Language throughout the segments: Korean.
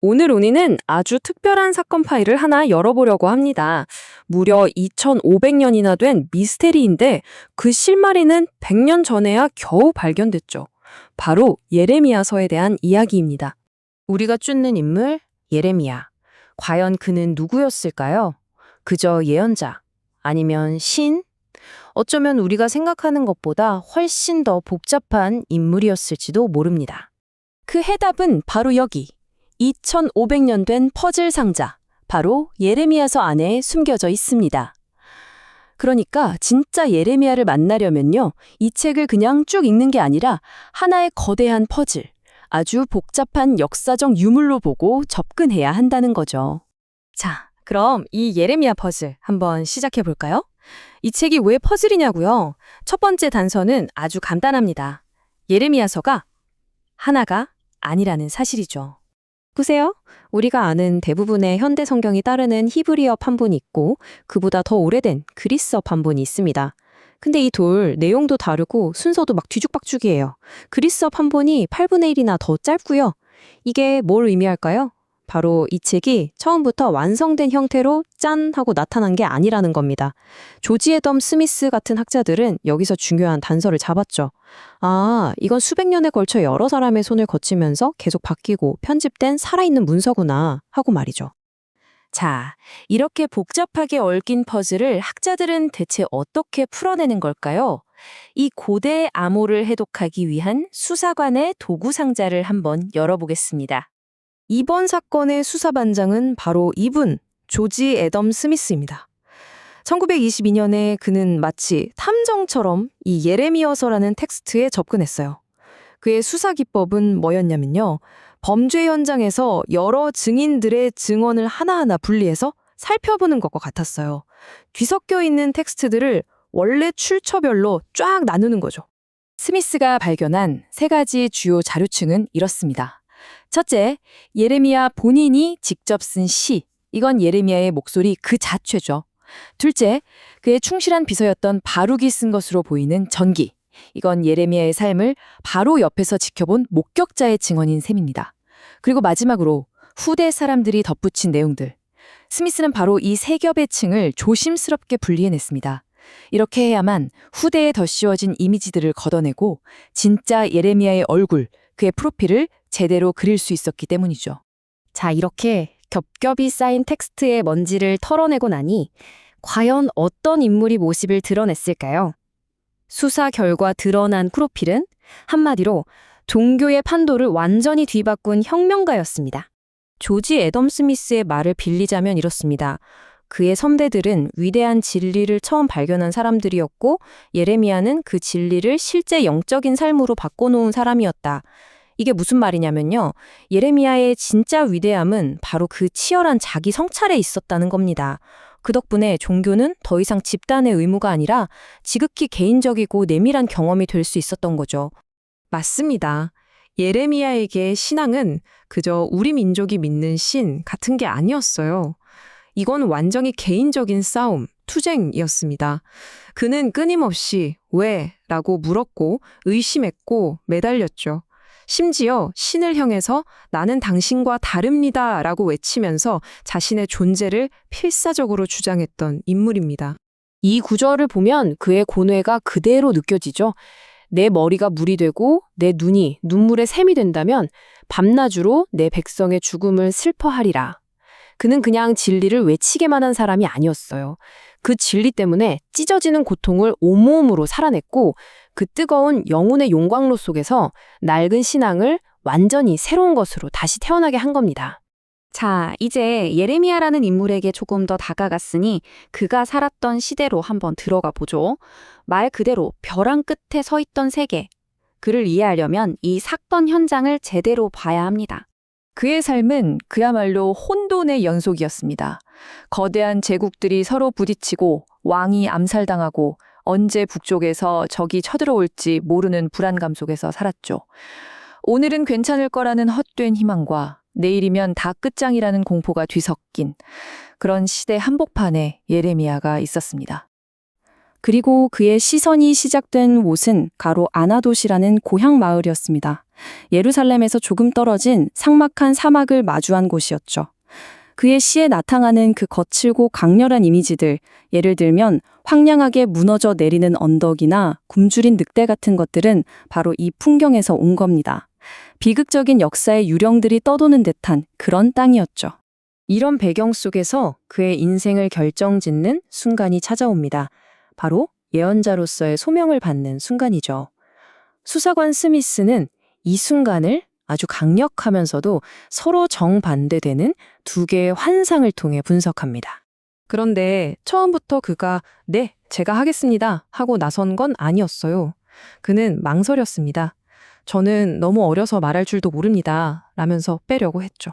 오늘 우리는 아주 특별한 사건 파일을 하나 열어보려고 합니다. 무려 2500년이나 된 미스테리인데 그 실마리는 100년 전에야 겨우 발견됐죠. 바로 예레미야서에 대한 이야기입니다. 우리가 쫓는 인물 예레미야. 과연 그는 누구였을까요? 그저 예언자? 아니면 신? 어쩌면 우리가 생각하는 것보다 훨씬 더 복잡한 인물이었을지도 모릅니다. 그 해답은 바로 여기. 2500년 된 퍼즐 상자, 바로 예레미야서 안에 숨겨져 있습니다. 그러니까 진짜 예레미야를 만나려면요, 이 책을 그냥 쭉 읽는 게 아니라 하나의 거대한 퍼즐, 아주 복잡한 역사적 유물로 보고 접근해야 한다는 거죠. 자, 그럼 이 예레미야 퍼즐 한번 시작해 볼까요? 이 책이 왜 퍼즐이냐고요? 첫 번째 단서는 아주 간단합니다. 예레미야서가 하나가 아니라는 사실이죠. 보세요. 우리가 아는 대부분의 현대 성경이 따르는 히브리어 판본이 있고 그보다 더 오래된 그리스어 판본이 있습니다. 근데 이 둘 내용도 다르고 순서도 막 뒤죽박죽이에요. 그리스어 판본이 8분의 1이나 더 짧고요. 이게 뭘 의미할까요? 바로 이 책이 처음부터 완성된 형태로 짠 하고 나타난 게 아니라는 겁니다. 조지 애덤 스미스 같은 학자들은 여기서 중요한 단서를 잡았죠. 아, 이건 수백 년에 걸쳐 여러 사람의 손을 거치면서 계속 바뀌고 편집된 살아있는 문서구나 하고 말이죠. 자, 이렇게 복잡하게 얽힌 퍼즐을 학자들은 대체 어떻게 풀어내는 걸까요? 이 고대의 암호를 해독하기 위한 수사관의 도구 상자를 한번 열어보겠습니다. 이번 사건의 수사반장은 바로 이분, 조지 애덤 스미스입니다. 1922년에 그는 마치 탐정처럼 이 예레미야서라는 텍스트에 접근했어요. 그의 수사 기법은 뭐였냐면요. 범죄 현장에서 여러 증인들의 증언을 하나하나 분리해서 살펴보는 것과 같았어요. 뒤섞여 있는 텍스트들을 원래 출처별로 쫙 나누는 거죠. 스미스가 발견한 세 가지 주요 자료층은 이렇습니다. 첫째, 예레미야 본인이 직접 쓴 시. 이건 예레미야의 목소리 그 자체죠. 둘째, 그의 충실한 비서였던 바룩이 쓴 것으로 보이는 전기. 이건 예레미야의 삶을 바로 옆에서 지켜본 목격자의 증언인 셈입니다. 그리고 마지막으로 후대 사람들이 덧붙인 내용들. 스미스는 바로 이 세 겹의 층을 조심스럽게 분리해냈습니다. 이렇게 해야만 후대에 덧씌워진 이미지들을 걷어내고 진짜 예레미야의 얼굴, 그의 프로필을 제대로 그릴 수 있었기 때문이죠. 자, 이렇게 겹겹이 쌓인 텍스트의 먼지를 털어내고 나니 과연 어떤 인물이 모습을 드러냈을까요? 수사 결과 드러난 프로필은 한마디로 종교의 판도를 완전히 뒤바꾼 혁명가였습니다. 조지 애덤 스미스의 말을 빌리자면 이렇습니다. 그의 선배들은 위대한 진리를 처음 발견한 사람들이었고 예레미야는 그 진리를 실제 영적인 삶으로 바꿔놓은 사람이었다. 이게 무슨 말이냐면요. 예레미야의 진짜 위대함은 바로 그 치열한 자기 성찰에 있었다는 겁니다. 그 덕분에 종교는 더 이상 집단의 의무가 아니라 지극히 개인적이고 내밀한 경험이 될 수 있었던 거죠. 맞습니다. 예레미야에게 신앙은 그저 우리 민족이 믿는 신 같은 게 아니었어요. 이건 완전히 개인적인 싸움, 투쟁이었습니다. 그는 끊임없이 왜? 라고 물었고 의심했고 매달렸죠. 심지어 신을 향해서 나는 당신과 다릅니다 라고 외치면서 자신의 존재를 필사적으로 주장했던 인물입니다. 이 구절을 보면 그의 고뇌가 그대로 느껴지죠. 내 머리가 물이 되고 내 눈이 눈물의 샘이 된다면 밤낮으로 내 백성의 죽음을 슬퍼하리라. 그는 그냥 진리를 외치게만 한 사람이 아니었어요. 그 진리 때문에 찢어지는 고통을 온몸으로 살아냈고 그 뜨거운 영혼의 용광로 속에서 낡은 신앙을 완전히 새로운 것으로 다시 태어나게 한 겁니다. 자, 이제 예레미야라는 인물에게 조금 더 다가갔으니 그가 살았던 시대로 한번 들어가 보죠. 말 그대로 벼랑 끝에 서 있던 세계. 그를 이해하려면 이 사건 현장을 제대로 봐야 합니다. 그의 삶은 그야말로 혼돈의 연속이었습니다. 거대한 제국들이 서로 부딪히고 왕이 암살당하고 언제 북쪽에서 적이 쳐들어올지 모르는 불안감 속에서 살았죠. 오늘은 괜찮을 거라는 헛된 희망과 내일이면 다 끝장이라는 공포가 뒤섞인 그런 시대 한복판에 예레미야가 있었습니다. 그리고 그의 시선이 시작된 곳은 가로 아나돗이라는 고향 마을이었습니다. 예루살렘에서 조금 떨어진 삭막한 사막을 마주한 곳이었죠. 그의 시에 나타나는 그 거칠고 강렬한 이미지들, 예를 들면 황량하게 무너져 내리는 언덕이나 굶주린 늑대 같은 것들은 바로 이 풍경에서 온 겁니다. 비극적인 역사의 유령들이 떠도는 듯한 그런 땅이었죠. 이런 배경 속에서 그의 인생을 결정짓는 순간이 찾아옵니다. 바로 예언자로서의 소명을 받는 순간이죠. 수사관 스미스는 이 순간을 아주 강력하면서도 서로 정반대되는 두 개의 환상을 통해 분석합니다. 그런데 처음부터 그가 네, 제가 하겠습니다 하고 나선 건 아니었어요. 그는 망설였습니다. 저는 너무 어려서 말할 줄도 모릅니다 라면서 빼려고 했죠.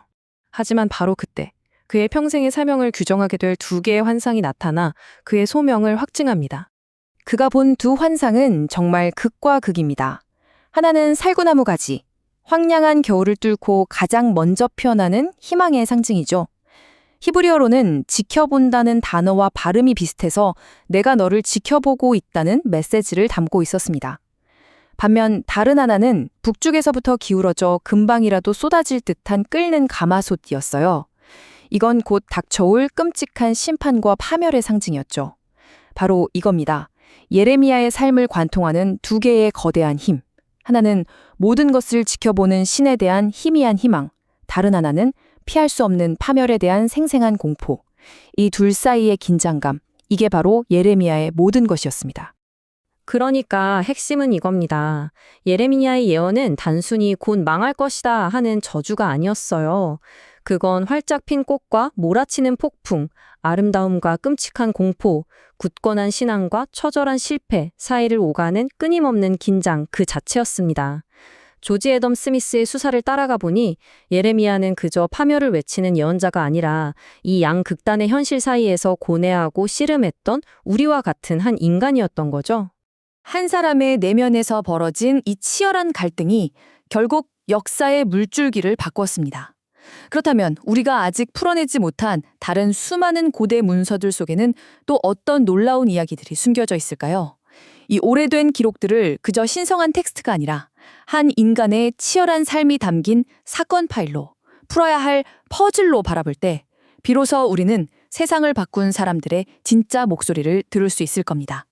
하지만 바로 그때 그의 평생의 사명을 규정하게 될 두 개의 환상이 나타나 그의 소명을 확증합니다. 그가 본 두 환상은 정말 극과 극입니다. 하나는 살구나무 가지, 황량한 겨울을 뚫고 가장 먼저 피어나는 희망의 상징이죠. 히브리어로는 지켜본다는 단어와 발음이 비슷해서 내가 너를 지켜보고 있다는 메시지를 담고 있었습니다. 반면 다른 하나는 북쪽에서부터 기울어져 금방이라도 쏟아질 듯한 끓는 가마솥이었어요. 이건 곧 닥쳐올 끔찍한 심판과 파멸의 상징이었죠. 바로 이겁니다. 예레미야의 삶을 관통하는 두 개의 거대한 힘. 하나는 모든 것을 지켜보는 신에 대한 희미한 희망, 다른 하나는 피할 수 없는 파멸에 대한 생생한 공포. 이 둘 사이의 긴장감, 이게 바로 예레미야의 모든 것이었습니다. 그러니까 핵심은 이겁니다. 예레미야의 예언은 단순히 곧 망할 것이다 하는 저주가 아니었어요. 그건 활짝 핀 꽃과 몰아치는 폭풍, 아름다움과 끔찍한 공포, 굳건한 신앙과 처절한 실패 사이를 오가는 끊임없는 긴장 그 자체였습니다. 조지 애덤 스미스의 수사를 따라가 보니 예레미야는 그저 파멸을 외치는 예언자가 아니라 이 양 극단의 현실 사이에서 고뇌하고 씨름했던 우리와 같은 한 인간이었던 거죠. 한 사람의 내면에서 벌어진 이 치열한 갈등이 결국 역사의 물줄기를 바꾸었습니다. 그렇다면 우리가 아직 풀어내지 못한 다른 수많은 고대 문서들 속에는 또 어떤 놀라운 이야기들이 숨겨져 있을까요? 이 오래된 기록들을 그저 신성한 텍스트가 아니라 한 인간의 치열한 삶이 담긴 사건 파일로, 풀어야 할 퍼즐로 바라볼 때 비로소 우리는 세상을 바꾼 사람들의 진짜 목소리를 들을 수 있을 겁니다.